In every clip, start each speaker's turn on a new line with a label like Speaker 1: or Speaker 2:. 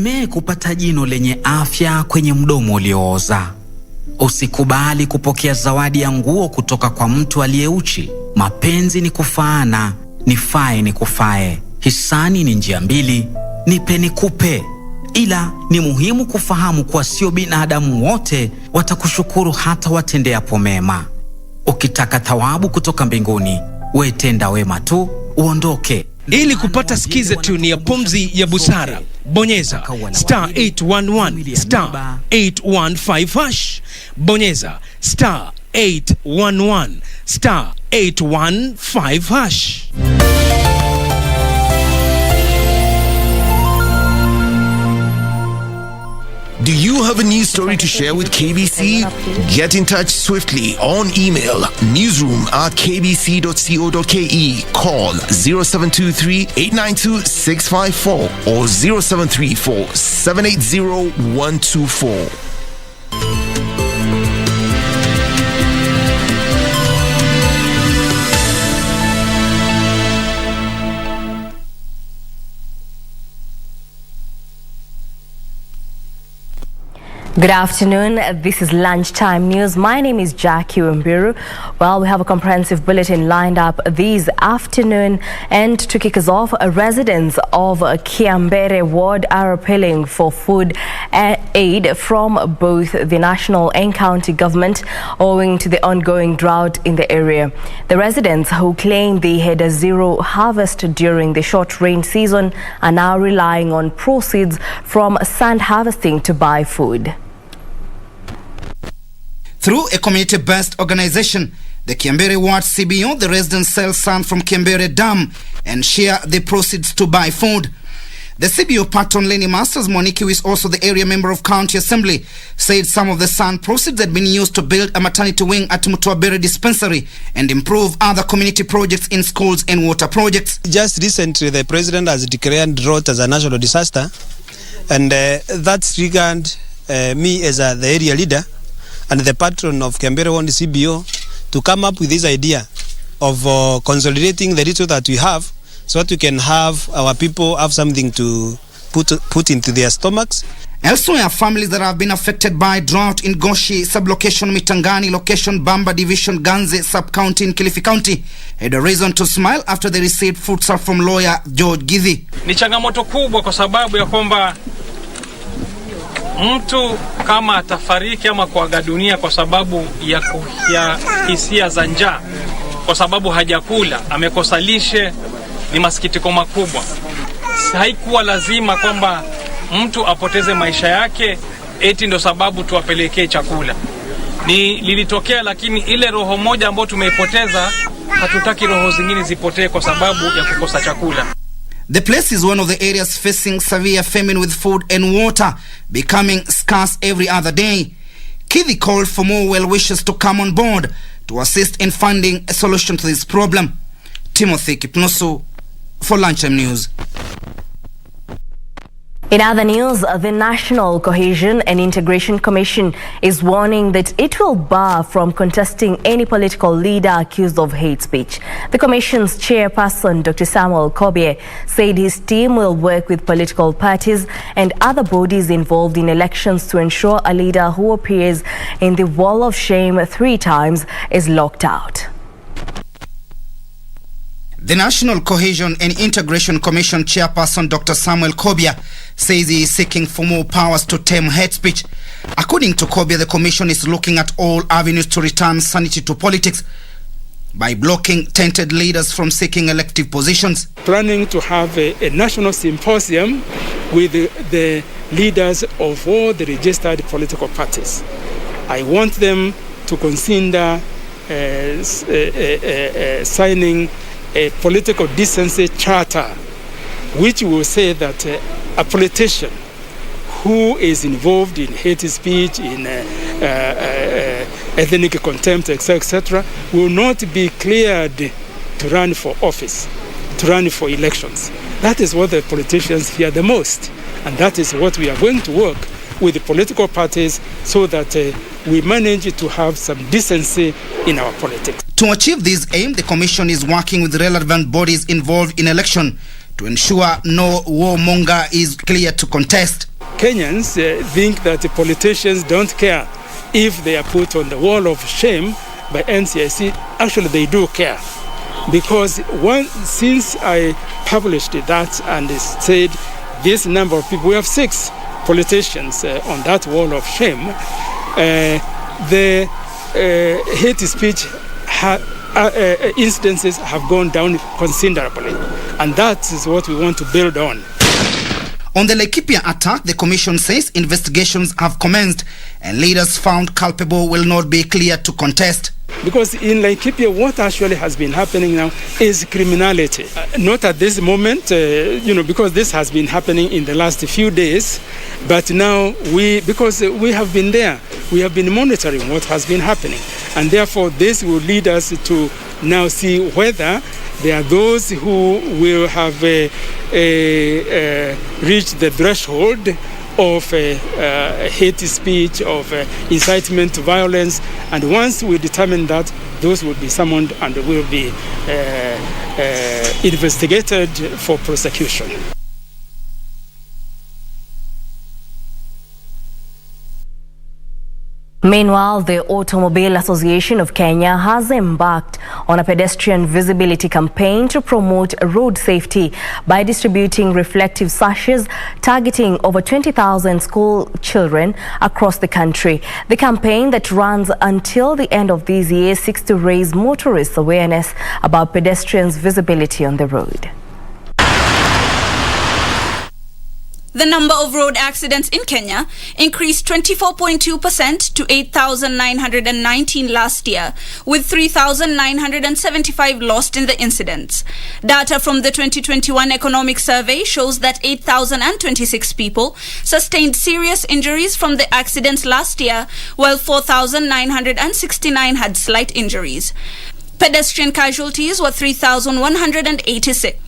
Speaker 1: Usitegemee kupata jino lenye afya kwenye mdomo uliooza. Usikubali kupokea zawadi ya nguo kutoka kwa mtu aliyeuchi. Mapenzi ni kufaana, nifae ni kufae. Hisani ni njia mbili, nipe nikupe. Ila ni muhimu kufahamu kuwa sio binadamu wote watakushukuru hata watendeapo mema. Ukitaka thawabu kutoka mbinguni, we tenda wema tu uondoke.
Speaker 2: Ili kupata skiza tune ya pumzi ya busara, bonyeza *811 *815 bonyeza *811 *815
Speaker 3: Do you have a news story to share with KBC? Get in touch swiftly on email newsroom@kbc.co.ke, call 0723-892-654 or 0734-780-124.
Speaker 4: Good afternoon. This is Lunchtime News. My name is Jacky, Wambiru. Well, we have a comprehensive bulletin lined up this afternoon, and to kick us off, residents of Kiambere Ward are appealing for food aid from both the national and county government owing to the ongoing drought in the area. The residents, who claim they had a zero harvest during the short rain season, are now relying on proceeds from sand harvesting to buy food.
Speaker 5: Through a community-based organization, the Kiambere Ward CBO, the residents sell sand from Kiambere Dam and share the proceeds to buy food. The CBO patron Lenny Masters Moniki, who is also the area member of County Assembly, said some of the sand proceeds had been used to build a maternity wing at Mutuabere Dispensary and improve other community projects in schools and water projects.
Speaker 6: Just recently, the president has declared drought as a national disaster, and that's triggered me as the area leader and the patron of Kiambere Ward CBO to come up with this idea of consolidating the little that we have, so that we can have our people have something to put into their stomachs.
Speaker 5: Elsewhere, families that have been affected by drought in Goshi sublocation, Mitangani location, Bamba division, Ganze sub-county in Kilifi County had a reason to smile after they received food serve from lawyer George Githi.
Speaker 7: Ni changamoto kubwa kwa sababu ya kwamba mtu kama atafariki ama kuaga dunia kwa sababu ya hisia za njaa, kwa sababu hajakula, amekosa lishe, ni masikitiko makubwa. Haikuwa lazima kwamba mtu apoteze maisha yake eti ndo sababu tuwapelekee chakula. Lilitokea, lakini ile roho moja ambayo tumeipoteza, hatutaki roho zingine zipotee kwa sababu ya kukosa chakula.
Speaker 5: The place is one of the areas facing severe famine, with food and water becoming scarce every other day. Kithi called for more well-wishers to come on board to assist in finding a solution to this problem. Timothy Kipnusu for Lunchtime News.
Speaker 4: In other news, the National Cohesion and Integration Commission is warning that it will bar from contesting any political leader accused of hate speech. The Commission's chairperson, Dr. Samuel Kobie, said his team will work with political parties and other bodies involved in elections to ensure a leader who appears in the wall of shame 3 times is locked out.
Speaker 5: The National Cohesion and Integration Commission chairperson Dr. Samuel Kobia says he is seeking for more powers to tame hate speech. According to Kobia, the commission is looking at all avenues to return sanity to politics by blocking tainted leaders from seeking elective positions.
Speaker 8: Planning to have a national symposium with the leaders of all the registered political parties. I want them to consider signing a political decency charter, which will say that a politician who is involved in hate speech, in ethnic contempt, etc., will not be cleared to run for office, to run for elections. That is what the politicians fear the most, and that is what we are going to work with the political parties so that we manage to have some decency in our politics.
Speaker 5: To achieve this aim, the Commission is working with relevant bodies involved in election to ensure no warmonger is clear to contest.
Speaker 8: Kenyans think that the politicians don't care if they are put on the wall of shame by NCIC. Actually, they do care. Because since I published that and said this number of people, we have 6 politicians on that wall of shame, the hate speech incidences have gone down considerably. And that is what we want to build on.
Speaker 5: On the Laikipia attack, the commission says investigations have commenced and leaders found culpable will not be cleared to contest.
Speaker 8: Because in Laikipia, what actually has been happening now is criminality. Not at this moment, because this has been happening in the last few days. But now, because we have been there, we have been monitoring what has been happening. And therefore, this will lead us to now see whether there are those who will have reached the threshold of hate speech, of incitement to violence. And once we determine that, those will be summoned and will be investigated for prosecution.
Speaker 4: Meanwhile, the Automobile Association of Kenya has embarked on a pedestrian visibility campaign to promote road safety by distributing reflective sashes targeting over 20,000 school children across the country. The campaign that runs until the end of this year seeks to raise motorists' awareness about pedestrians' visibility on the road.
Speaker 9: The number of road accidents in Kenya increased 24.2% to 8,919 last year, with 3,975 lost in the incidents. Data from the 2021 economic survey shows that 8,026 people sustained serious injuries from the accidents last year, while 4,969 had slight injuries. Pedestrian casualties were 3,186.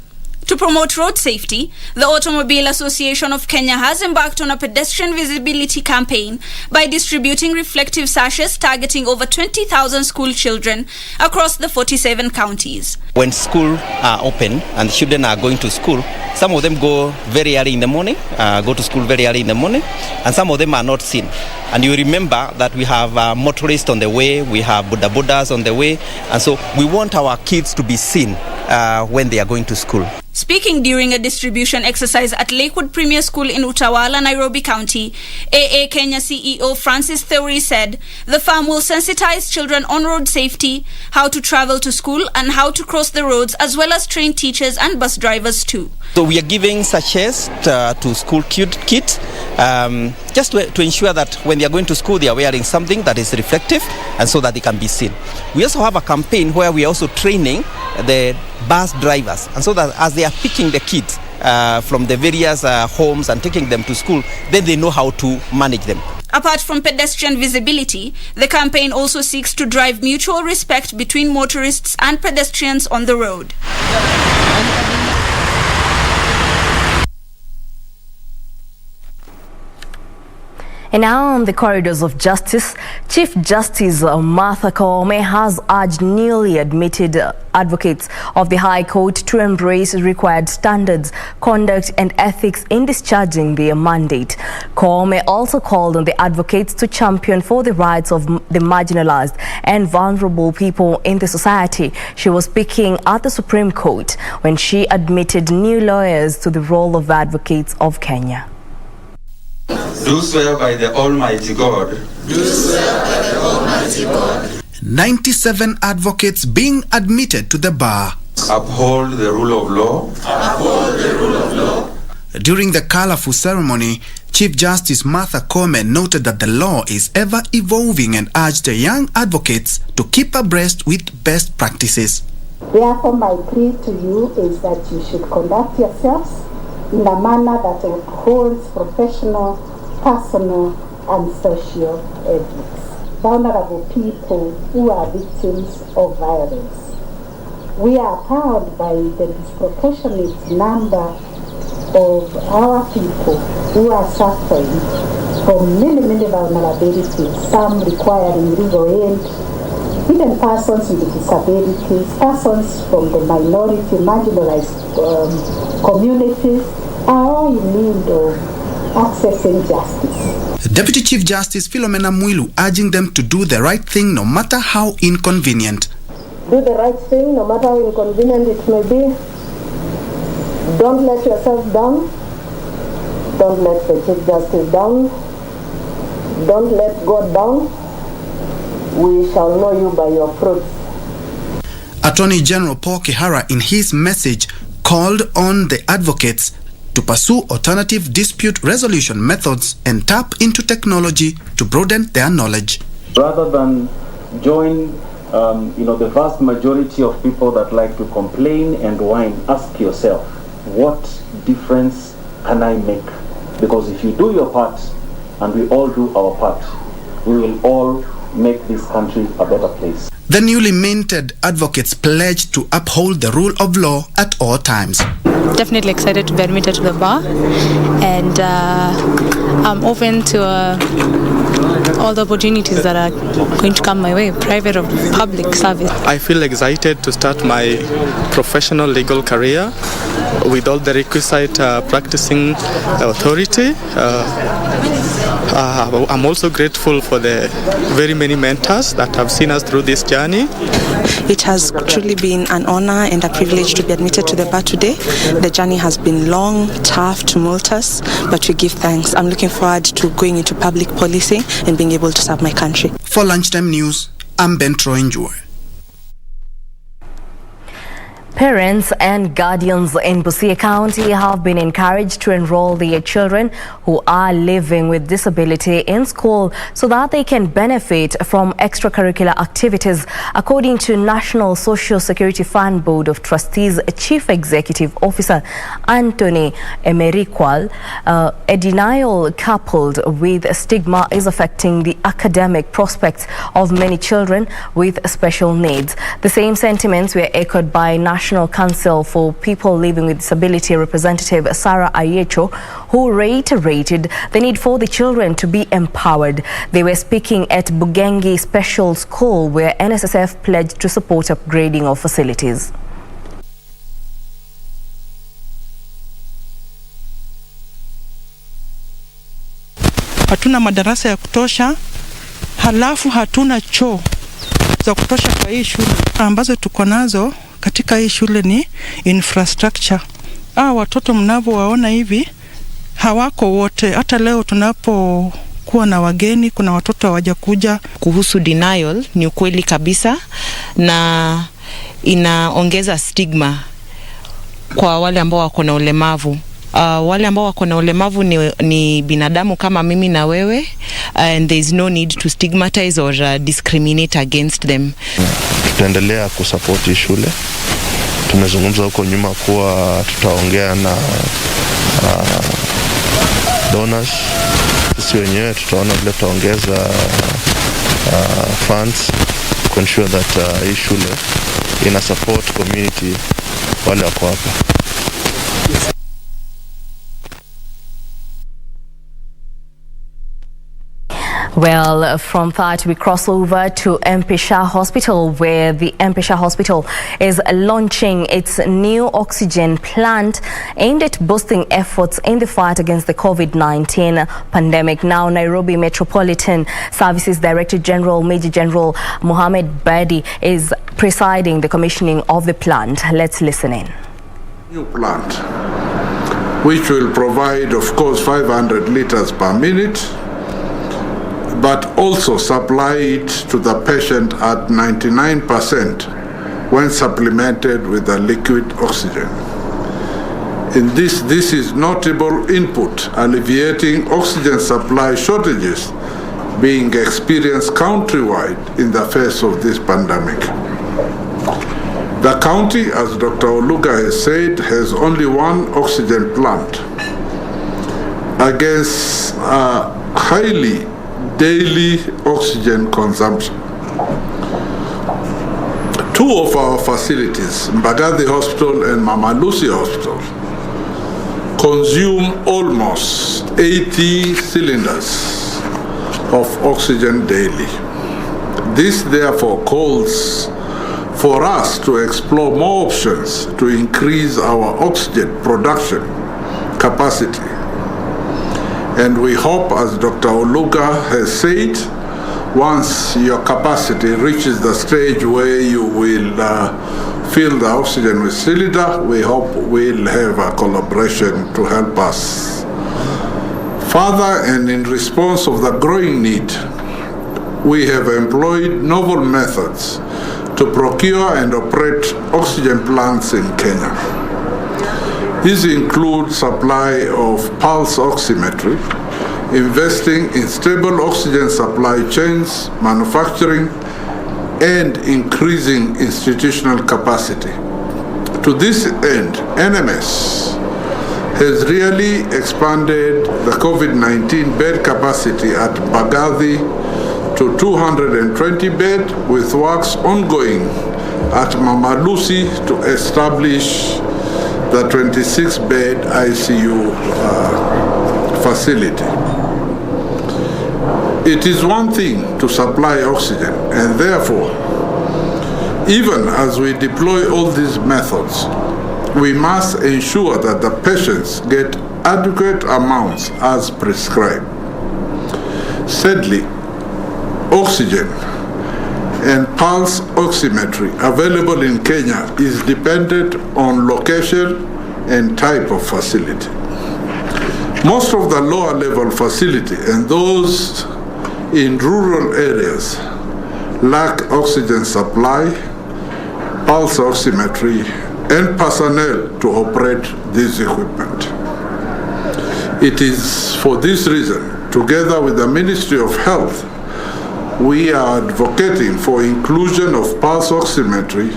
Speaker 9: To promote road safety, the Automobile Association of Kenya has embarked on a pedestrian visibility campaign by distributing reflective sashes targeting over 20,000 school children across the 47 counties.
Speaker 10: When schools are open and children are going to school, some of them go very early in the morning, and some of them are not seen. And you remember that we have motorists on the way, we have bodabodas on the way, and so we want our kids to be seen when they are going to school.
Speaker 9: Speaking during a distribution exercise at Lakewood Premier School in Utawala, Nairobi County, AA Kenya CEO Francis Theory said the firm will sensitize children on road safety, how to travel to school and how to cross the roads, as well as train teachers and bus drivers too.
Speaker 10: So we are giving sachets to school kids just to ensure that when they are going to school, they are wearing something that is reflective and so that they can be seen. We also have a campaign where we are also training the bus drivers, and so that as they are picking the kids from the various homes and taking them to school, then they know how to manage them.
Speaker 9: Apart from pedestrian visibility, the campaign also seeks to drive mutual respect between motorists and pedestrians on the road.
Speaker 4: And now on the corridors of justice, Chief Justice Martha Koome has urged newly admitted advocates of the High Court to embrace required standards, conduct and ethics in discharging their mandate. Koome also called on the advocates to champion for the rights of the marginalized and vulnerable people in the society. She was speaking at the Supreme Court when she admitted new lawyers to the role of advocates of Kenya.
Speaker 11: Do swear by the Almighty God. Do swear by the Almighty God.
Speaker 3: 97 advocates being admitted to the bar.
Speaker 11: Uphold the rule of law. Uphold the rule of law.
Speaker 3: During the colorful ceremony, Chief Justice Martha Koome noted that the law is ever evolving and urged the young advocates to keep abreast with best practices.
Speaker 12: Therefore, my plea to you is that you should conduct yourselves in a manner that upholds professional, personal, and social ethics. Vulnerable people who are victims of violence. We are appalled by the disproportionate number of our people who are suffering from many vulnerabilities, some requiring legal aid, even persons with disabilities, persons from the minority, marginalized communities are all in need of accessing justice.
Speaker 3: Deputy Chief Justice Philomena Mwilu urging them to do the right thing no matter how inconvenient.
Speaker 12: Do the right thing no matter how inconvenient it may be. Don't let yourself down. Don't let the Chief Justice down. Don't let God down. We shall know you by your fruits.
Speaker 3: Attorney General Paul Kihara in his message called on the advocates to pursue alternative dispute resolution methods and tap into technology to broaden their knowledge.
Speaker 13: Rather than join the vast majority of people that like to complain and whine, ask yourself, what difference can I make? Because if you do your part and we all do our part, we will all make this country a better place.
Speaker 3: The newly minted advocates pledged to uphold the rule of law at all times.
Speaker 14: Definitely excited to be admitted to the bar, and I'm open to all the opportunities that are going to come my way, private or public service.
Speaker 15: I feel excited to start my professional legal career with all the requisite practicing authority. I'm also grateful for the very many mentors that have seen us through this journey.
Speaker 16: It has truly been an honor and a privilege to be admitted to the bar today. The journey has been long, tough, tumultuous, but we give thanks. I'm looking forward to going into public policy and being able to serve my country.
Speaker 3: For Lunchtime News, I'm Ben Troinjue.
Speaker 4: Parents and guardians in Busia County have been encouraged to enroll their children who are living with disability in school so that they can benefit from extracurricular activities. According to National Social Security Fund Board of Trustees Chief Executive Officer Anthony Emerikwal, a denial coupled with stigma is affecting the academic prospects of many children with special needs. The same sentiments were echoed by National Council for People Living with Disability Representative Sarah Ayecho, who reiterated the need for the children to be empowered. They were speaking at Bugengi Special School, where NSSF pledged to support upgrading of facilities.
Speaker 17: Hatuna madarasa ya kutosha, halafu hatuna choo za kutosha kwa hii shule. Ambazo tuko nazo katika hii shule ni infrastructure. Watoto mnavyowaona hivi hawako wote. Hata leo tunapokuwa na wageni, kuna watoto hawajakuja.
Speaker 18: Kuhusu denial, ni ukweli kabisa na inaongeza stigma kwa wale ambao wako na ulemavu. Wale ambao wako na ulemavu ni binadamu kama mimi na wewe, and there is no need to stigmatize or discriminate against them.
Speaker 19: Tutaendelea kusupport shule. Tumezungumza huko nyuma kuwa tutaongea na donors. Sisi wenyewe tutaona vile tutaongeza funds to ensure that hii shule ina support community wale wako hapa.
Speaker 4: Well, from that we cross over to MP Shah Hospital, where the MP Shah Hospital is launching its new oxygen plant aimed at boosting efforts in the fight against the COVID-19 pandemic. Now, Nairobi Metropolitan Services Director General Major General Mohammed Badi is presiding the commissioning of the plant. Let's listen in.
Speaker 20: New plant, which will provide, of course, 500 liters per minute, but also supply it to the patient at 99% when supplemented with a liquid oxygen. In this is notable input, alleviating oxygen supply shortages being experienced countrywide in the face of this pandemic. The county, as Dr. Oluga has said, has only one oxygen plant against highly daily oxygen consumption. Two of our facilities, Mbagathi Hospital and Mama Lucy Hospital, consume almost 80 cylinders of oxygen daily. This therefore calls for us to explore more options to increase our oxygen production capacity And we hope, as Dr. Oluga has said, once your capacity reaches the stage where you will fill the oxygen with cylinder, we hope we'll have a collaboration to help us. Further, and in response of the growing need, we have employed novel methods to procure and operate oxygen plants in Kenya. These include supply of pulse oximetry, investing in stable oxygen supply chains, manufacturing, and increasing institutional capacity. To this end, NMS has really expanded the COVID-19 bed capacity at Bagathi to 220 beds, with works ongoing at Mama Lucy to establish the 26-bed ICU facility. It is one thing to supply oxygen, and therefore, even as we deploy all these methods, we must ensure that the patients get adequate amounts as prescribed. Sadly, oxygen and pulse oximetry available in Kenya is dependent on location and type of facility. Most of the lower level facility and those in rural areas lack oxygen supply, pulse oximetry, and personnel to operate this equipment. It is for this reason, together with the Ministry of Health, we are advocating for inclusion of pulse oximetry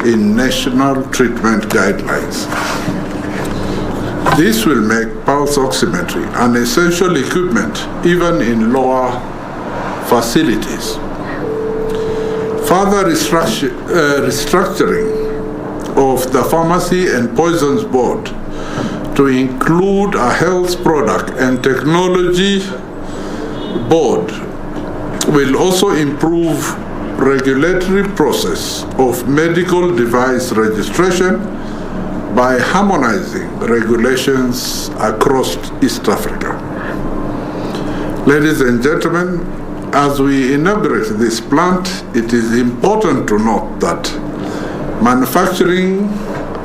Speaker 20: in national treatment guidelines. This will make pulse oximetry an essential equipment even in lower facilities. Further restructuring of the Pharmacy and Poisons Board to include a health product and technology board will also improve regulatory process of medical device registration by harmonizing regulations across East Africa. Ladies and gentlemen, as we inaugurate this plant, it is important to note that manufacturing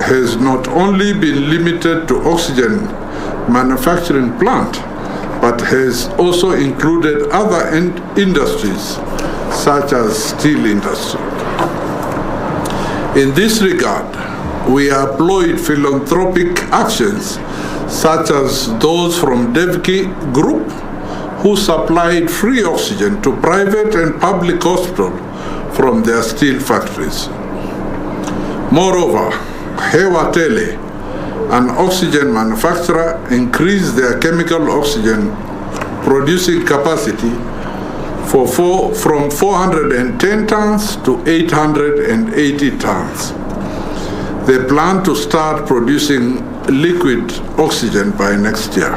Speaker 20: has not only been limited to oxygen manufacturing plant, but has also included other industries such as steel industry. In this regard, we employed philanthropic actions such as those from Devki Group, who supplied free oxygen to private and public hospitals from their steel factories. Moreover, Hewa Tele, an oxygen manufacturer, increased their chemical oxygen producing capacity from 410 tons to 880 tons. They plan to start producing liquid oxygen by next year.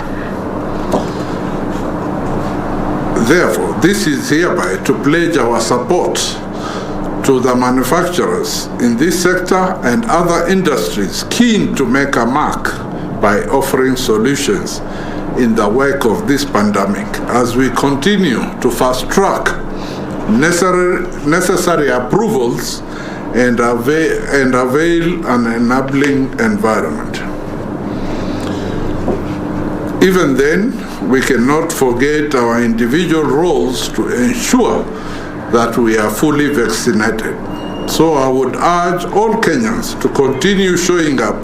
Speaker 20: Therefore, this is hereby to pledge our support to the manufacturers in this sector and other industries keen to make a mark by offering solutions in the wake of this pandemic, as we continue to fast-track necessary approvals and avail an enabling environment. Even then, we cannot forget our individual roles to ensure that we are fully vaccinated. So I would urge all Kenyans to continue showing up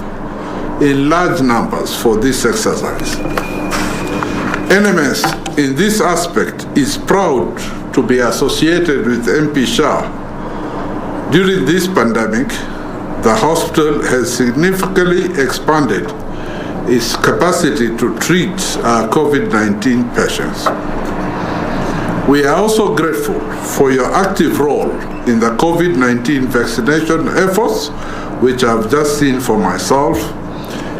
Speaker 20: in large numbers for this exercise. NMS, in this aspect, is proud to be associated with MP Shah. During this pandemic, the hospital has significantly expanded its capacity to treat COVID-19 patients. We are also grateful for your active role in the COVID-19 vaccination efforts, which I've just seen for myself.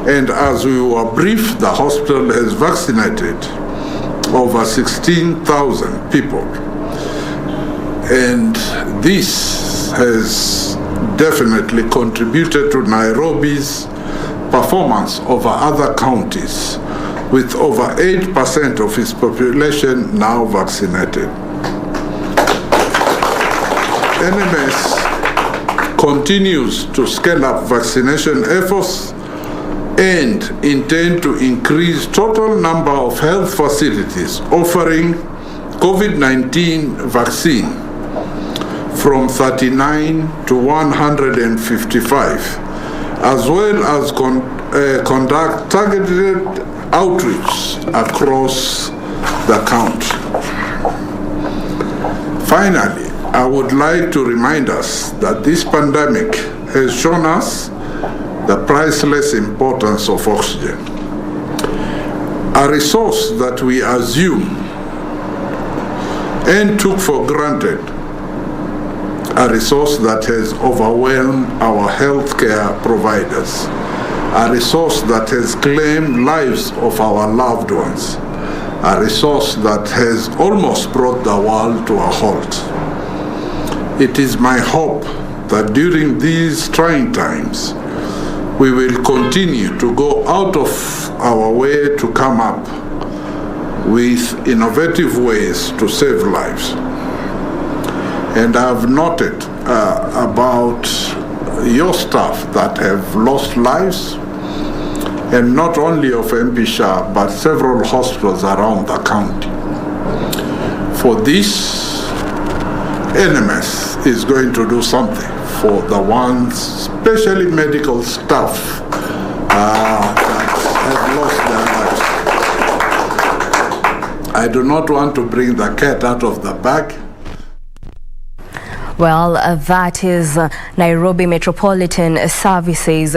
Speaker 20: And as we were briefed, the hospital has vaccinated over 16,000 people. And this has definitely contributed to Nairobi's performance over other counties with over 8% of its population now vaccinated. NMS continues to scale up vaccination efforts and intend to increase total number of health facilities offering COVID-19 vaccine from 39 to 155, as well as conduct targeted outreach across the country. Finally, I would like to remind us that this pandemic has shown us the priceless importance of oxygen, a resource that we assume and took for granted, a resource that has overwhelmed our healthcare providers, a resource that has claimed lives of our loved ones, a resource that has almost brought the world to a halt. It is my hope that during these trying times, we will continue to go out of our way to come up with innovative ways to save lives. And I have noted about your staff that have lost lives, and not only of MP Shah, but several hospitals around the county. For this, NMS is going to do something for the ones, especially medical staff, that have lost their lives. I do not want to bring the cat out of the bag.
Speaker 4: Well, that is Nairobi Metropolitan Services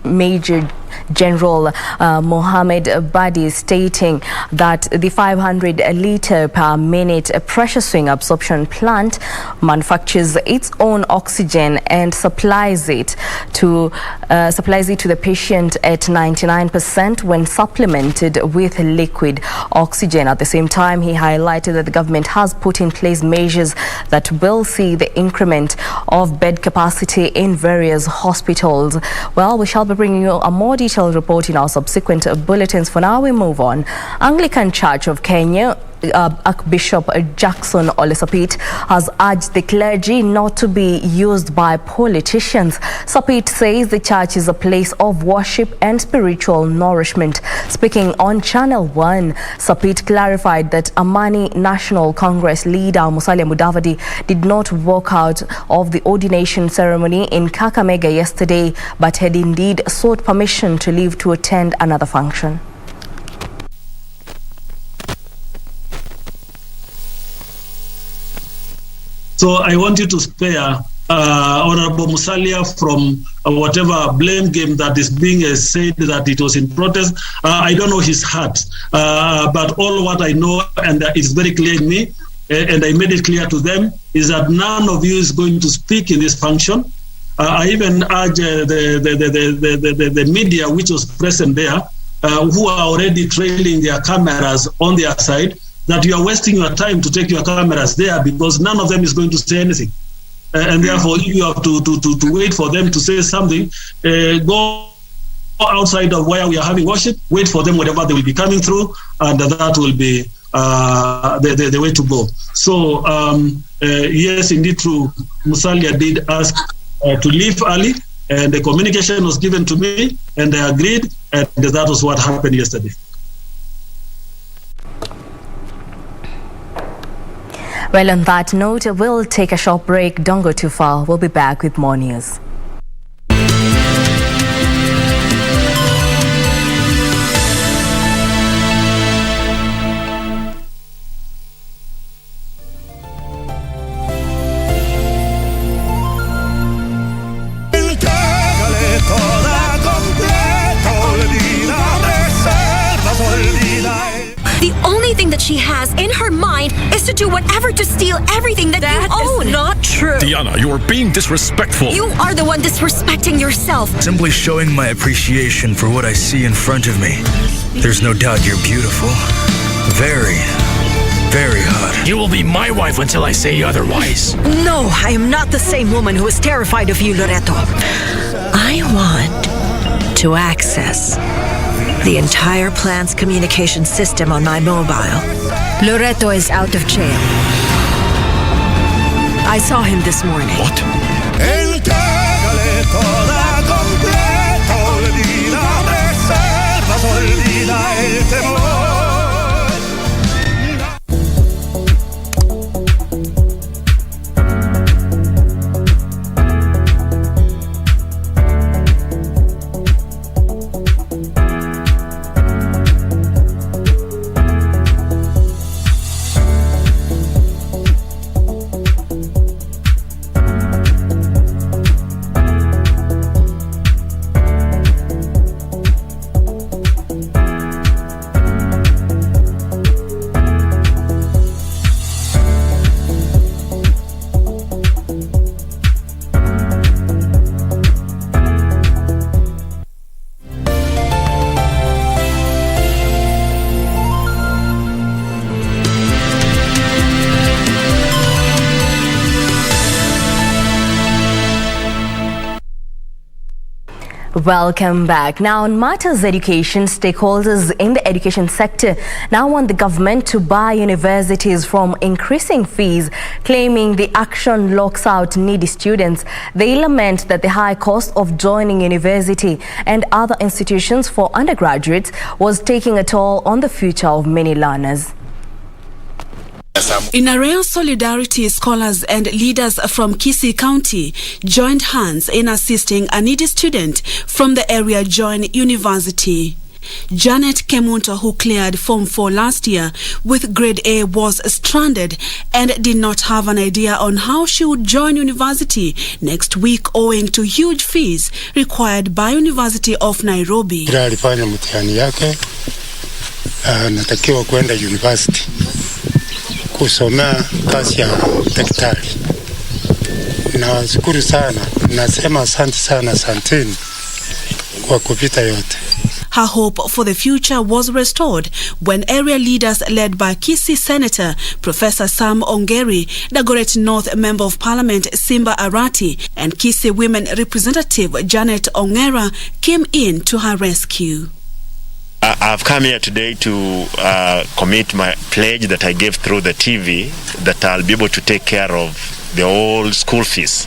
Speaker 4: Major General Mohammed Badi stating that the 500 litre per minute pressure swing absorption plant manufactures its own oxygen and supplies it to the patient at 99% when supplemented with liquid oxygen. At the same time, he highlighted that the government has put in place measures that will see the increment of bed capacity in various hospitals. Well, we shall be bringing you a more detailed report in our subsequent bulletins. For now, we move on. Anglican Church of Kenya Archbishop Jackson Ole-Sapit has urged the clergy not to be used by politicians. Sapit says the church is a place of worship and spiritual nourishment. Speaking on Channel 1, Sapit clarified that Amani National Congress leader Musalia Mudavadi did not walk out of the ordination ceremony in Kakamega yesterday, but had indeed sought permission to leave to attend another function.
Speaker 21: So I want you to spare Honorable Musalia from whatever blame game that is being said that it was in protest. I don't know his heart, but all what I know, and it's very clear in me, and I made it clear to them, is that none of you is going to speak in this function. I even urge the media which was present there, who are already trailing their cameras on their side, that you are wasting your time to take your cameras there because none of them is going to say anything. And therefore, if you have to wait for them to say something, go outside of where we are having worship, wait for them, whatever they will be coming through, and that will be the way to go. So, yes, indeed true, Musalia did ask to leave early, and the communication was given to me, and I agreed, and that was what happened yesterday.
Speaker 4: Well, on that note, we'll take a short break. Don't go too far. We'll be back with more news.
Speaker 22: That she has in her mind is to do whatever to steal everything that you own.
Speaker 23: That is not true.
Speaker 24: Diana, you are being disrespectful.
Speaker 22: You are the one disrespecting yourself.
Speaker 23: Simply showing my appreciation for what I see in front of me. There's no doubt you're beautiful. Very, very hot.
Speaker 24: You will be my wife until I say otherwise.
Speaker 23: No, I am not the same woman who is terrified of you, Loreto. I want to access
Speaker 1: the entire plant's communication system on my mobile. Loreto is out of jail. I saw him this morning.
Speaker 23: What?
Speaker 4: Welcome back. Now, on matters education, stakeholders in the education sector now want the government to bar universities from increasing fees, claiming the action locks out needy students. They lament that the high cost of joining university and other institutions for undergraduates was taking a toll on the future of many learners.
Speaker 2: In a rare solidarity, scholars and leaders from Kisii County joined hands in assisting a needy student from the area join university. Janet Kemunto, who cleared Form 4 last year with grade A, was stranded and did not have an idea on how she would join university next week owing to huge fees required by University of Nairobi.
Speaker 6: Alifanya mtihani yake, natakiwa kwenda university kusomea kazi ya daktari. Nashukuru sana, nasema asante sana, asanteni kwa kupita yote.
Speaker 2: Her hope for the future was restored when area leaders led by Kisii Senator Professor Sam Ongeri, Dagoret North Member of Parliament Simba Arati, and Kisii Women Representative Janet Ongera came in to her rescue.
Speaker 7: I've come here today to commit my pledge that I gave through the TV that I'll be able to take care of the whole school fees.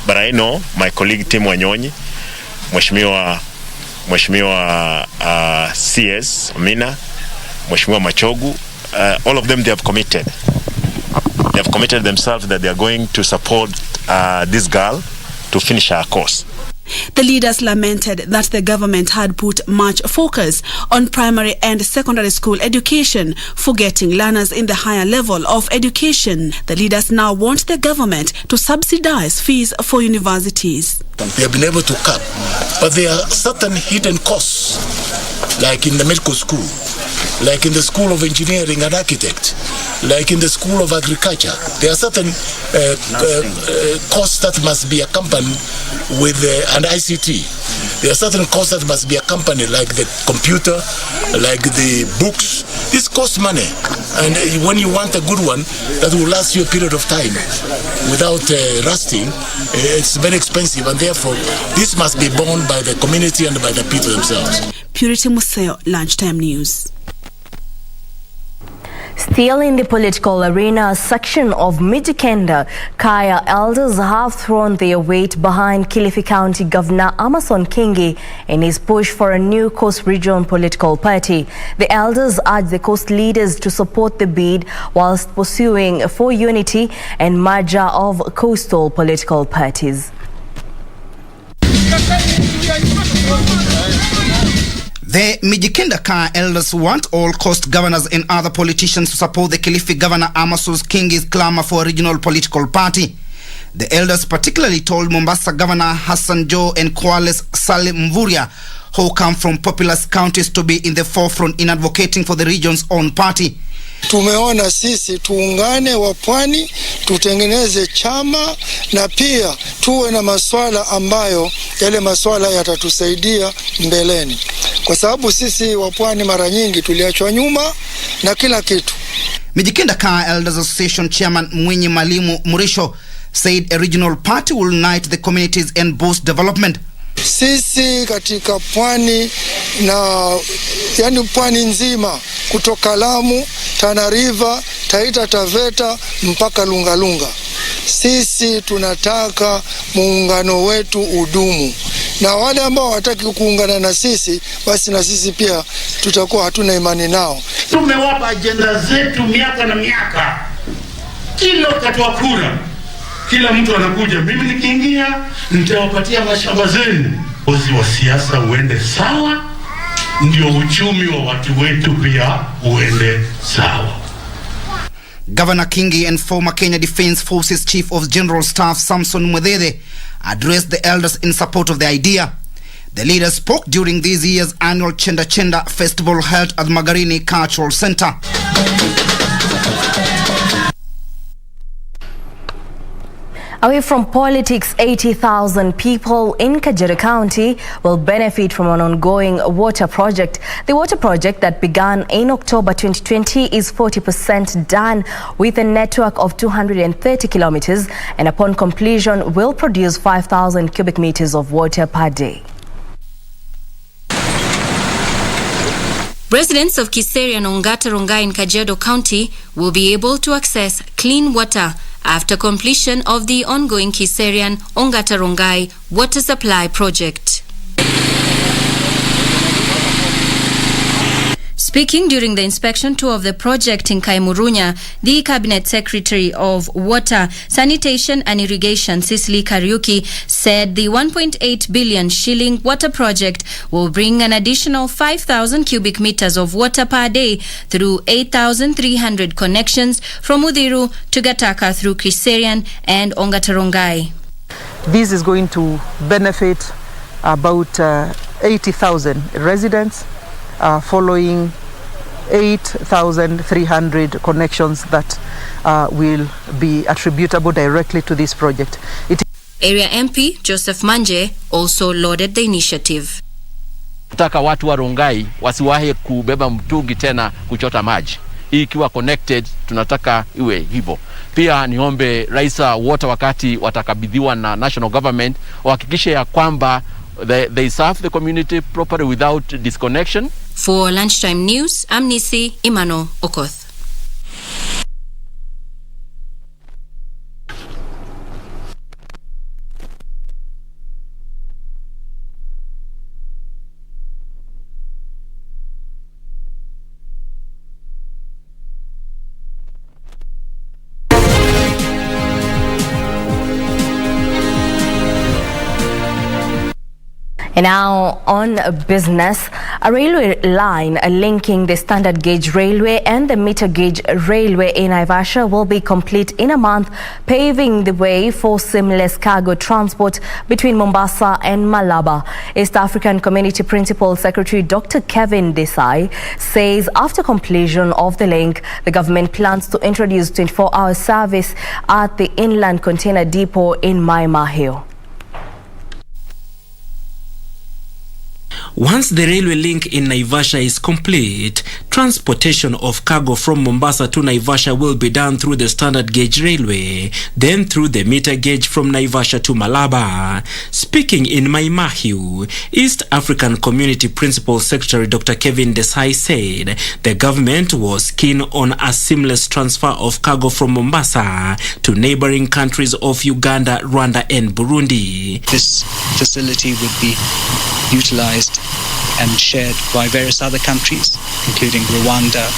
Speaker 7: But I know my colleague Tim Wanyonyi, Mheshimiwa CS Mina, Mheshimiwa Machogu, all of them, they have committed. They have committed themselves that they are going to support this girl to finish her course.
Speaker 2: The leaders lamented that the government had put much focus on primary and secondary school education, forgetting learners in the higher level of education. The leaders now want the government to subsidize fees for universities.
Speaker 25: They have been able to cut, but there are certain hidden costs, like in the medical school, like in the School of Engineering and Architect, like in the School of Agriculture. There are certain costs that must be accompanied with an ICT. There are certain costs that must be accompanied, like the computer, like the books. This costs money, and when you want a good one that will last you a period of time without rusting, it's very expensive, and therefore this must be borne by the community and by the people themselves.
Speaker 2: Purity Museo, Lunchtime News.
Speaker 4: Still in the political arena, a section of Mijikenda Kaya elders have thrown their weight behind Kilifi County Governor Amason Kingi in his push for a new Coast Region political party. The elders urge the coast leaders to support the bid whilst pursuing for unity and merger of coastal political parties.
Speaker 5: The Mijikenda Kaya elders want all coast governors and other politicians to support the Kilifi Governor Amason Kingi's clamor for a regional political party. The elders particularly told Mombasa Governor Hassan Joho and Kwale's Salim Mvurya, who come from populous counties, to be in the forefront in advocating for the region's own party.
Speaker 26: Tumeona sisi tuungane wa pwani, tutengeneze chama na pia tuwe na maswala ambayo yale maswala yatatusaidia mbeleni. Kwa sababu sisi wa pwani mara nyingi tuliachwa nyuma na kila kitu.
Speaker 5: Mijikenda Kaya Elders Association Chairman Mwinyi Malimu Murisho said a regional party will unite the communities and boost development.
Speaker 26: Sisi katika pwani na yani pwani nzima kutoka Lamu, Tana River, Taita Taveta mpaka Lungalunga. Sisi tunataka muungano wetu udumu, na wale ambao hawataki kuungana na sisi, basi na sisi pia tutakuwa hatuna imani nao.
Speaker 8: Tumewapa ajenda zetu miaka na miaka, kila wakati wa kura kila mtu anakuja, mimi nikiingia nitawapatia mashamba zenu. Uzi wa siasa uende sawa, ndio uchumi wa watu wetu pia uende sawa.
Speaker 5: Governor Kingi and former Kenya Defence Forces Chief of General Staff Samson Mwedede addressed the elders in support of the idea. The leaders spoke during this year's annual Chenda Chenda festival held at Magarini Cultural Center.
Speaker 4: Away from politics, 80,000 people in Kajiado County will benefit from an ongoing water project. The water project that began in October 2020 is 40% done with a network of 230 kilometers, and upon completion will produce 5,000 cubic meters of water per day.
Speaker 9: Residents of Kiseri and Ongata Rongai in Kajiado County will be able to access clean water after completion of the ongoing Kiserian Ongata Rongai water supply project. Speaking during the inspection tour of the project in Kaimurunya, the Cabinet Secretary of Water, Sanitation and Irrigation, Cicely Kariuki, said the 1.8 billion shilling water project will bring an additional 5,000 cubic meters of water per day through 8,300 connections from Wambiru to Gataka through Kiserian and Ongata Rongai.
Speaker 17: This is going to benefit about 80,000 residents following 8,300 connections that will be attributable directly to this project.
Speaker 9: Area MP Joseph Manje also lauded the initiative.
Speaker 10: Nataka watu wa Rongai wasiwahi kubeba mtungi tena kuchota maji. Hii ikiwa connected tunataka iwe hivyo. Pia niombe Rais Water wakati watakabidhiwa na national government wahakikishe ya kwamba they serve the community properly without disconnection.
Speaker 9: For Lunchtime News, I'm Nisi Imano Okoth.
Speaker 4: And now on business, a railway line linking the standard gauge railway and the meter gauge railway in Naivasha will be complete in a month, paving the way for seamless cargo transport between Mombasa and Malaba. East African Community Principal Secretary Dr. Kevin Desai says after completion of the link, the government plans to introduce 24-hour service at the inland container depot in Mai Mahiu.
Speaker 11: Once the railway link in Naivasha is complete, transportation of cargo from Mombasa to Naivasha will be done through the standard gauge railway, then through the meter gauge from Naivasha to Malaba. Speaking in Mai Mahiu, East African Community Principal Secretary Dr. Kevin Desai said the government was keen on a seamless transfer of cargo from Mombasa to neighboring countries of Uganda, Rwanda and Burundi.
Speaker 12: This facility would be utilized and shared by various other countries, including Rwanda,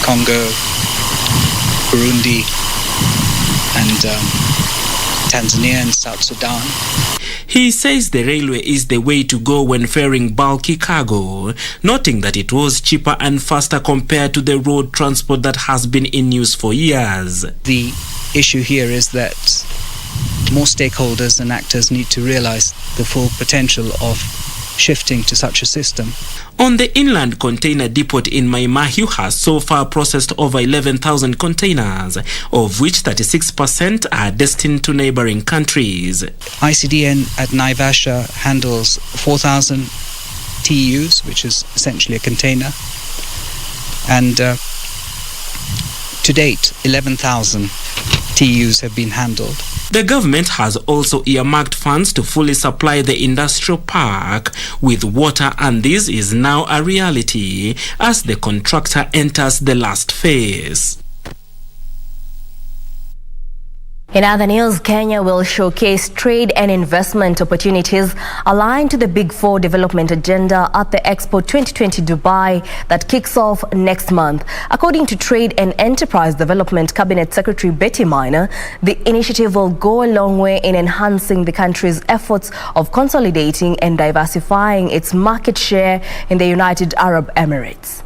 Speaker 12: Congo, Burundi, and Tanzania and South Sudan.
Speaker 11: He says the railway is the way to go when ferrying bulky cargo, noting that it was cheaper and faster compared to the road transport that has been in use for years.
Speaker 12: The issue here is that more stakeholders and actors need to realize the full potential of shifting to such a system.
Speaker 11: On the inland container depot in Mai Mahiu has so far processed over 11,000 containers, of which 36% are destined to neighboring countries.
Speaker 12: ICDN at Naivasha handles 4,000 TEUs, which is essentially a container, and to date 11,000 TEUs have been handled.
Speaker 11: The government has also earmarked funds to fully supply the industrial park with water, and this is now a reality as the contractor enters the last phase.
Speaker 4: In other news, Kenya will showcase trade and investment opportunities aligned to the Big Four development agenda at the Expo 2020 Dubai that kicks off next month. According to Trade and Enterprise Development Cabinet Secretary Betty Minor, the initiative will go a long way in enhancing the country's efforts of consolidating and diversifying its market share in the United Arab Emirates.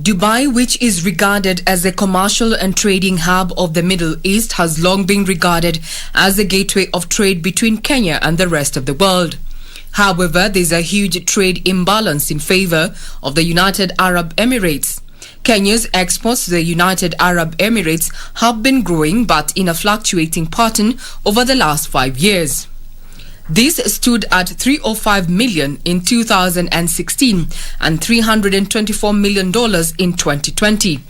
Speaker 3: Dubai, which is regarded as a commercial and trading hub of the Middle East, has long been regarded as a gateway of trade between Kenya and the rest of the world. However, there is a huge trade imbalance in favor of the United Arab Emirates. Kenya's exports to the United Arab Emirates have been growing, but in a fluctuating pattern over the last 5 years. This stood at $305 million in 2016 and $324 million in 2020.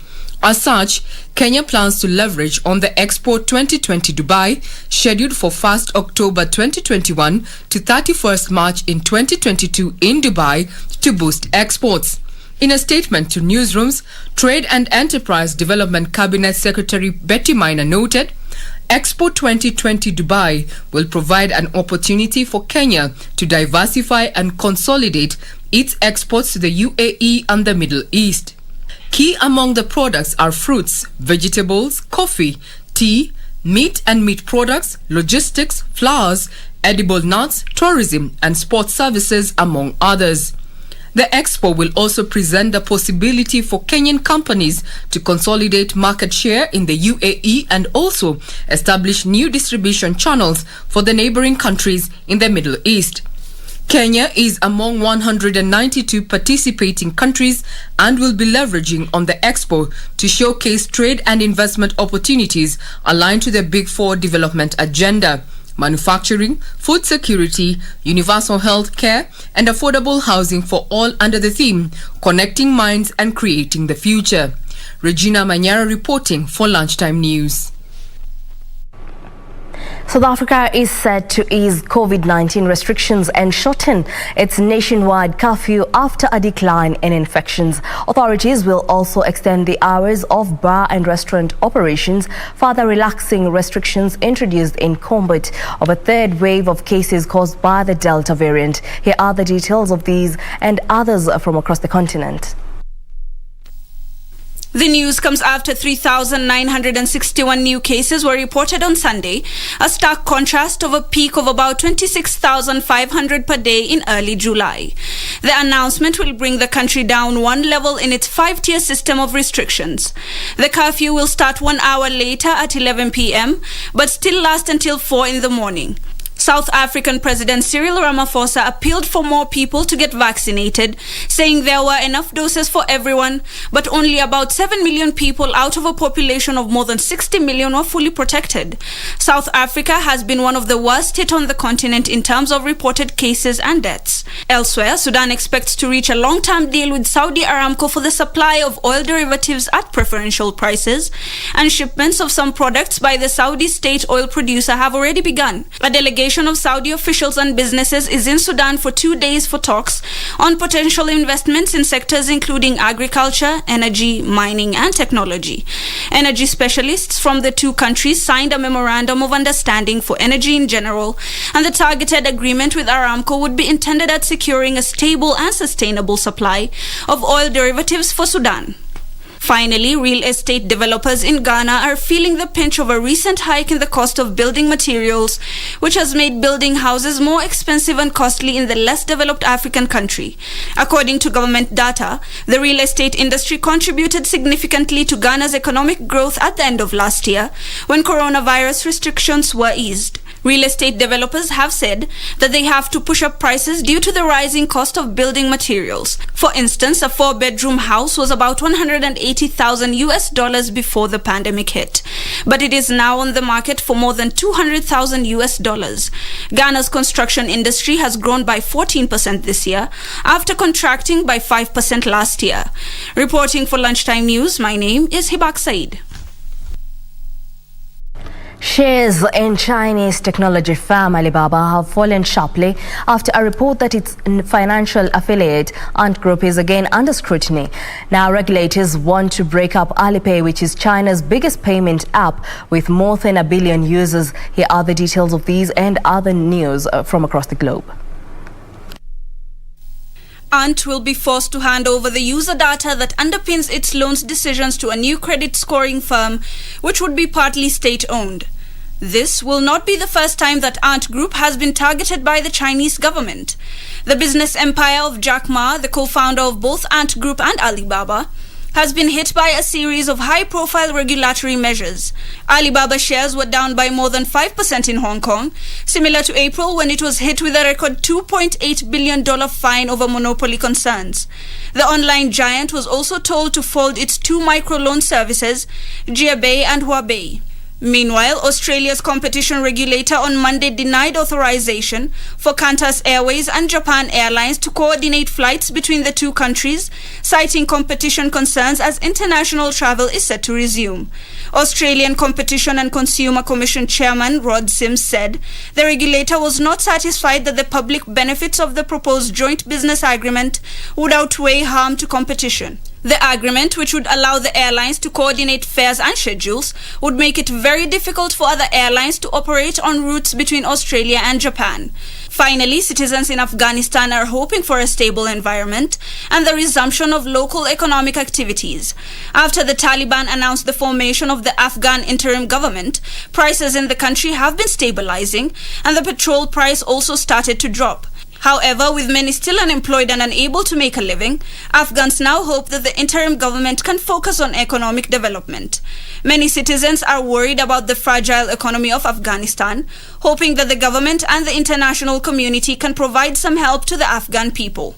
Speaker 3: As such, Kenya plans to leverage on the Expo 2020 Dubai, scheduled for 1st October 2021 to 31st March in 2022 in Dubai, to boost exports. In a statement to newsrooms, Trade and Enterprise Development Cabinet Secretary Betty Minor noted, Expo 2020 Dubai will provide an opportunity for Kenya to diversify and consolidate its exports to the UAE and the Middle East. Key among the products are fruits, vegetables, coffee, tea, meat and meat products, logistics, flowers, edible nuts, tourism and sports services, among others. The expo will also present the possibility for Kenyan companies to consolidate market share in the UAE and also establish new distribution channels for the neighboring countries in the Middle East. Kenya is among 192 participating countries and will be leveraging on the expo to showcase trade and investment opportunities aligned to the Big Four development agenda: manufacturing, food security, universal health care, and affordable housing for all, under the theme Connecting Minds and Creating the Future. Regina Manyara reporting for Lunchtime News.
Speaker 4: South Africa is set to ease COVID-19 restrictions and shorten its nationwide curfew after a decline in infections. Authorities will also extend the hours of bar and restaurant operations, further relaxing restrictions introduced in combat of a third wave of cases caused by the Delta variant. Here are the details of these and others from across the continent.
Speaker 13: The news comes after 3,961 new cases were reported on Sunday, a stark contrast of a peak of about 26,500 per day in early July. The announcement will bring the country down one level in its 5-tier system of restrictions. The curfew will start 1 hour later at 11 p.m., but still last until 4 in the morning. South African President Cyril Ramaphosa appealed for more people to get vaccinated, saying there were enough doses for everyone, but only about 7 million people out of a population of more than 60 million were fully protected. South Africa has been one of the worst hit on the continent in terms of reported cases and deaths. Elsewhere, Sudan expects to reach a long-term deal with Saudi Aramco for the supply of oil derivatives at preferential prices, and shipments of some products by the Saudi state oil producer have already begun. A delegation of Saudi officials and businesses is in Sudan for 2 days for talks on potential investments in sectors including agriculture, energy, mining, and technology. Energy specialists from the two countries signed a memorandum of understanding for energy in general, and the targeted agreement with Aramco would be intended at securing a stable and sustainable supply of oil derivatives for Sudan. Finally, real estate developers in Ghana are feeling the pinch of a recent hike in the cost of building materials, which has made building houses more expensive and costly in the less developed African country. According to government data, the real estate industry contributed significantly to Ghana's economic growth at the end of last year, when coronavirus restrictions were eased. Real estate developers have said that they have to push up prices due to the rising cost of building materials. For instance, a 4-bedroom house was about $180,000 before the pandemic hit, but it is now on the market for more than $200,000. Ghana's construction industry has grown by 14% this year, after contracting by 5% last year. Reporting for Lunchtime News, my name is Hibak Said.
Speaker 4: Shares in Chinese technology firm Alibaba have fallen sharply after a report that its financial affiliate Ant Group is again under scrutiny. Now regulators want to break up Alipay, which is China's biggest payment app with more than 1 billion users. Here are the details of these and other news from across the globe.
Speaker 13: Ant will be forced to hand over the user data that underpins its loans decisions to a new credit scoring firm, which would be partly state-owned. This will not be the first time that Ant Group has been targeted by the Chinese government. The business empire of Jack Ma, the co-founder of both Ant Group and Alibaba, has been hit by a series of high-profile regulatory measures. Alibaba shares were down by more than 5% in Hong Kong, similar to April when it was hit with a record $2.8 billion fine over monopoly concerns. The online giant was also told to fold its 2 microloan services, Jiabei and Huabei. Meanwhile, Australia's competition regulator on Monday denied authorization for Qantas Airways and Japan Airlines to coordinate flights between the two countries, citing competition concerns as international travel is set to resume. Australian Competition and Consumer Commission Chairman Rod Sims said the regulator was not satisfied that the public benefits of the proposed joint business agreement would outweigh harm to competition. The agreement, which would allow the airlines to coordinate fares and schedules, would make it very difficult for other airlines to operate on routes between Australia and Japan. Finally, citizens in Afghanistan are hoping for a stable environment and the resumption of local economic activities. After the Taliban announced the formation of the Afghan interim government, prices in the country have been stabilizing and the petrol price also started to drop. However, with many still unemployed and unable to make a living, Afghans now hope that the interim government can focus on economic development. Many citizens are worried about the fragile economy of Afghanistan, hoping that the government and the international community can provide some help to the Afghan people.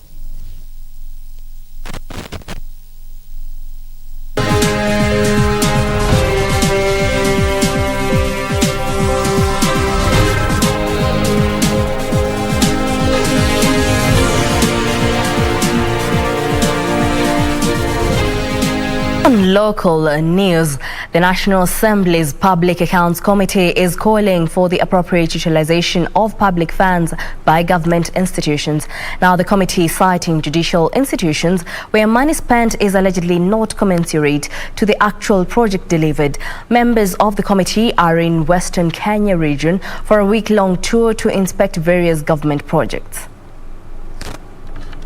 Speaker 4: On local news, the National Assembly's Public Accounts Committee is calling for the appropriate utilization of public funds by government institutions. Now, the committee is citing judicial institutions where money spent is allegedly not commensurate to the actual project delivered. Members of the committee are in Western Kenya region for a week-long tour to inspect various government projects.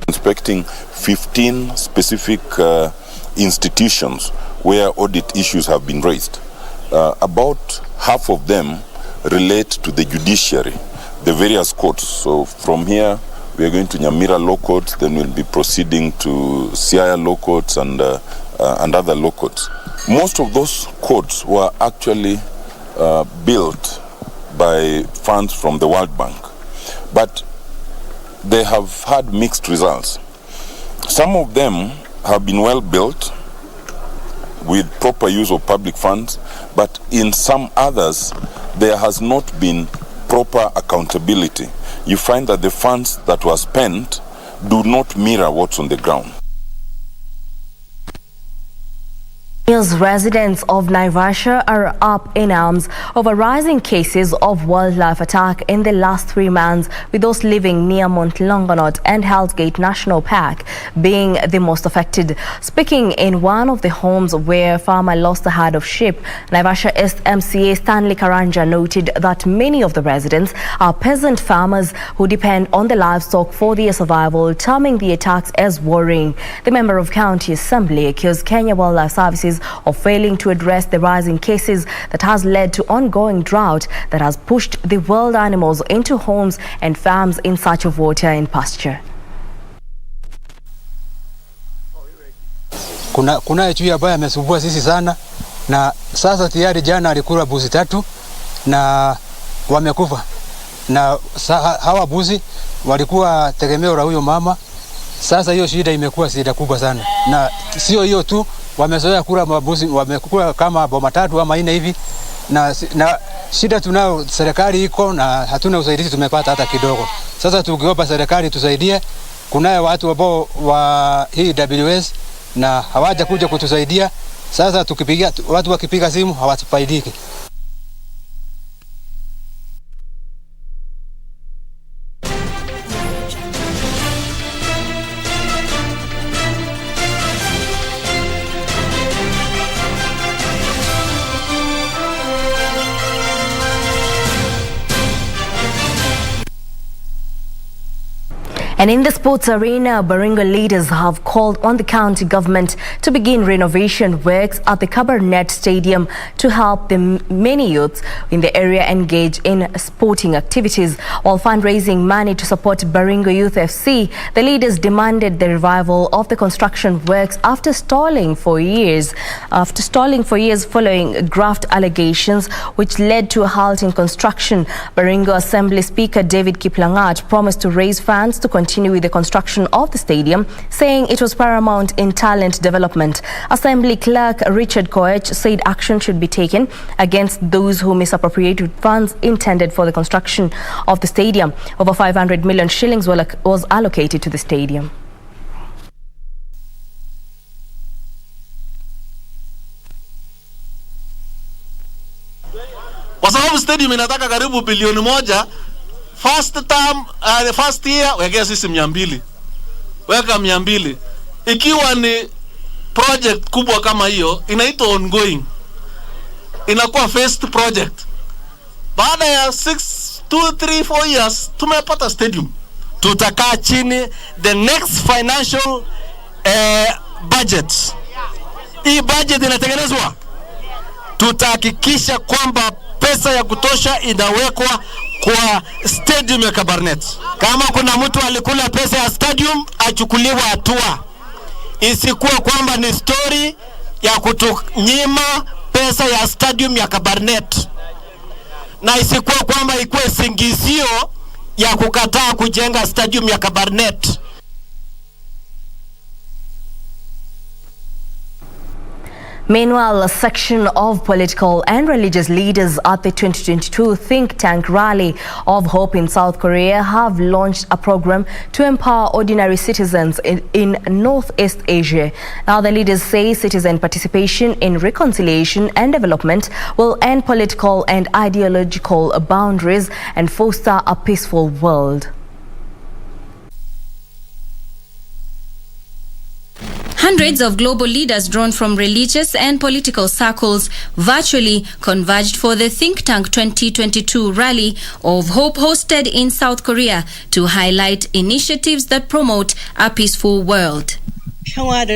Speaker 14: Inspecting 15 specific institutions where audit issues have been raised. About half of them relate to the judiciary, the various courts. So from here, we are going to Nyamira Law Courts, then we'll be proceeding to Siaya Law Courts and other law courts. Most of those courts were actually built by funds from the World Bank, but they have had mixed results. Some of them have been well built with proper use of public funds, but in some others there has not been proper accountability. You find that the funds that were spent do not mirror what's on the ground.
Speaker 4: Residents of Naivasha are up in arms over rising cases of wildlife attack in the last 3 months, with those living near Mount Longonot and Hell's Gate National Park being the most affected. Speaking in one of the homes where a farmer lost a herd of sheep, Naivasha East MCA Stanley Karanja noted that many of the residents are peasant farmers who depend on the livestock for their survival, terming the attacks as worrying. The member of County Assembly accused Kenya Wildlife Services of failing to address the rising cases that has led to ongoing drought that has pushed the wild animals into homes and farms in search of water and pasture.
Speaker 15: Kuna chui ambaye amesumbua sisi sana, na sasa tayari jana alikula buzi 3 na wamekufa, na hawa buzi walikuwa tegemeo la huyo mama. Sasa hiyo shida imekuwa shida kubwa sana, na sio hiyo tu, wamezoea kula mabuzi, wamekula kama boma 3 ama 4 hivi, na shida tunao, serikali iko na hatuna usaidizi tumepata hata kidogo. Sasa tukiomba serikali tusaidie, kunaye watu ambao wa hii WS na hawaja kuja kutusaidia. Sasa tukipiga watu wakipiga simu hawatufaidiki.
Speaker 4: And in the sports arena, Baringo leaders have called on the county government to begin renovation works at the Kabarnet Stadium to help the many youths in the area engage in sporting activities. While fundraising money to support Baringo Youth FC, the leaders demanded the revival of the construction works after stalling for years following graft allegations which led to a halt in construction. Baringo Assembly Speaker David Kiplangat promised to raise funds to continue with the construction of the stadium, saying it was paramount in talent development. Assembly Clerk Richard Koech said action should be taken against those who misappropriated funds intended for the construction of the stadium. Over 500 million shillings was allocated to the stadium.
Speaker 16: Kwa sababu stadium inataka karibu bilioni moja. First year wekea sisi 200. Weka 200. Ikiwa ni project kubwa kama hiyo, inaitwa ongoing. Inakuwa first project. Baada ya 4 years tumepata stadium. Tutakaa chini the next financial budget. Hii budget inatengenezwa. Tutahakikisha kwamba pesa ya kutosha inawekwa kwa stadium ya Kabarnet. Kama kuna mtu alikula pesa ya stadium, achukuliwe hatua. Isikuwe kwamba ni story ya kutunyima pesa ya stadium ya Kabarnet. Na isikuwe kwamba ikuwe singizio ya kukataa kujenga stadium ya Kabarnet.
Speaker 4: Meanwhile, a section of political and religious leaders at the 2022 think tank rally of Hope in South Korea have launched a program to empower ordinary citizens in Northeast Asia. Now, the leaders say citizen participation in reconciliation and development will end political and ideological boundaries and foster a peaceful world.
Speaker 9: Hundreds of global leaders drawn from religious and political circles virtually converged for the Think Tank 2022 Rally of Hope hosted in South Korea to highlight initiatives that promote a peaceful world.
Speaker 18: Beloved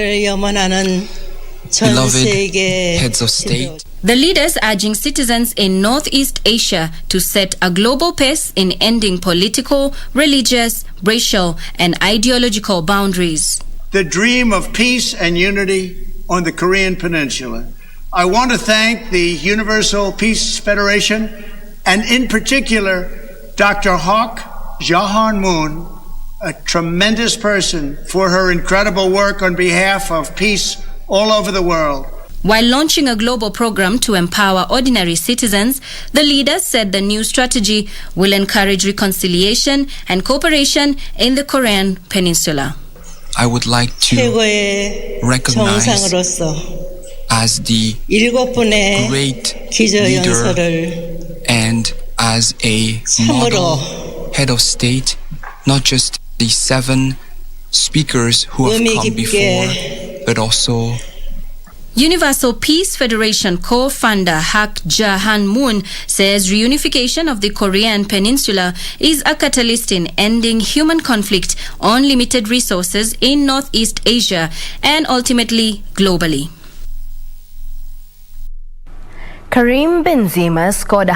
Speaker 18: heads of state,
Speaker 9: the leaders urging citizens in Northeast Asia to set a global pace in ending political, religious, racial, and ideological boundaries.
Speaker 19: The dream of peace and unity on the Korean Peninsula. I want to thank the Universal Peace Federation and in particular Dr. Hawk Jahan Moon, a tremendous person, for her incredible work on behalf of peace all over the world.
Speaker 9: While launching a global program to empower ordinary citizens, the leaders said the new strategy will encourage reconciliation and cooperation in the Korean Peninsula.
Speaker 18: I would like to recognize as the great leader and as a model head of state, not just the 7 speakers who have come before, but also
Speaker 9: Universal Peace Federation co-founder Hak Jahan Moon says reunification of the Korean Peninsula is a catalyst in ending human conflict on limited resources in Northeast Asia and ultimately globally.
Speaker 4: Karim Benzema scored